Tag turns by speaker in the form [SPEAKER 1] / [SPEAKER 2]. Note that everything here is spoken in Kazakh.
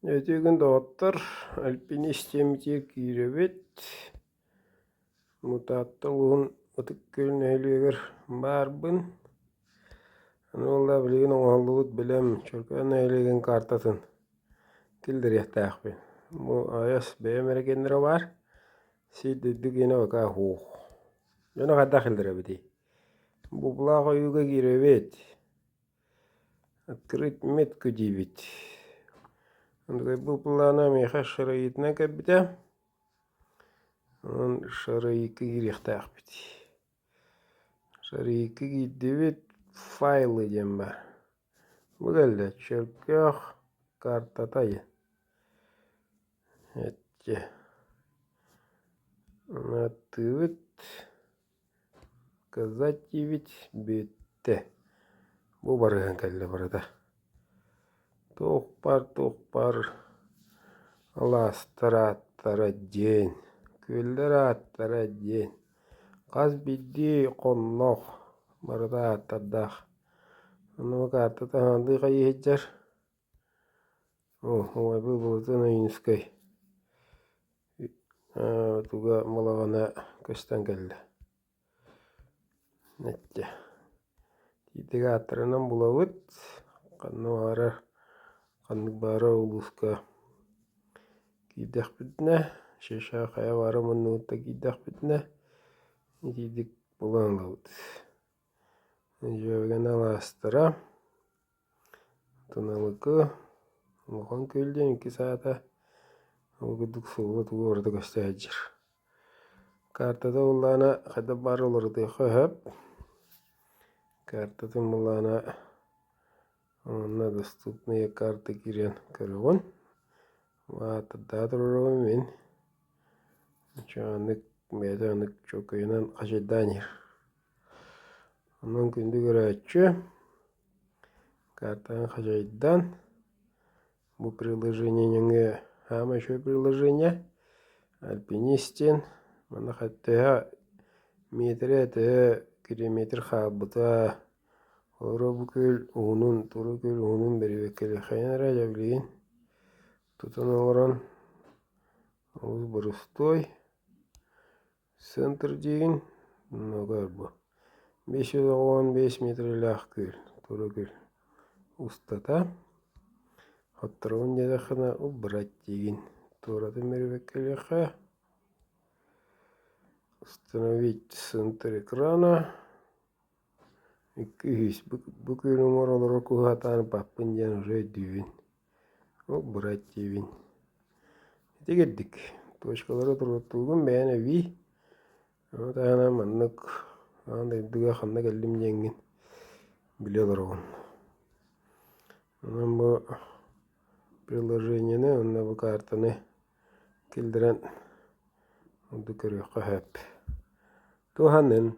[SPEAKER 1] Ötügün doğattар alpinistемитер кииребит мутааттылыгын ытык көлүн өйлүгөр барбын. Ануулда билигин оңоллубут билем чөркөн өйлүгөн картатын килдиряхтаахпын. Бу аяс бээмерекендере бар. Сиддүгүнө бака хух. Жана кадда килдиребити. Бу булага үйгө кииребит. Открыть метку дибит. Бұл плана меха шарайытына кәбіті. Он шарайықы керекті бит. Шарайықы кейдебет файлы дем бар. Бұл әлді чөркөк картатайы. Әтте. Анатыбыт. Казать дебет бетті. Бұл барыған кәлі барыда. Тоқпар аластыра ден, көлдер аттыра ден, қаз бидді қонлоқ барда аттардақ. Оны картата ханды қайы хеджар. Ой, бұл бұлытын ойынскай. Туға малағана көстен кәлді. Нәтте. Тидігі аттырынан бұлауыт. Қанны арар. Қанның бары ұлысқа кейдек бітіне, шеша қая бары мұныңытта кейдек бітіне, кейдек бұлан лауыд. Жөген аластыра, тұналықы, ұлған көлден 2 саата, ұлғыдық сұлғы тұғы орды көсті әджір. Картада ұллана қайда бар олырды қөп, картатын ұллана онна доступные карты кирен көрігін. Ватырда тұрырығы мен чоғанық мәдіғанық чөкейінен қажеданер. Онын күнді көрәтші картаны қажайдан. Бұл приложениеңе хама шөй приложение альпинистен мана қаттыға метрі әті километр қабыта. Ора бүкіл ұғынын, тұры көл ұғынын бәрі бәкелі қайнара жабілген. Тұтын оларан ауыз бұрыстой. Центр деген нағар бұл. 515 метрлі ақ көл, тұры көл. Ұстата. Хаттырауын жадақына ол бұрат деген. Тұратын бәрі бәкелі қа. Установить центр экрана. Бүкіл ұмаралары күғатаны паппын жан уже дүйін. Ол бұрат дейін. Дегеддік. Точкалары тұрғыттылығын бәйін әвей. Тағына маннық. Андайдыға қанда кәлдім жеңген. Білелер оғын. Онан бұл приложениені, онна бұл картаны келдірен. Онды көріққа әп. Туханын.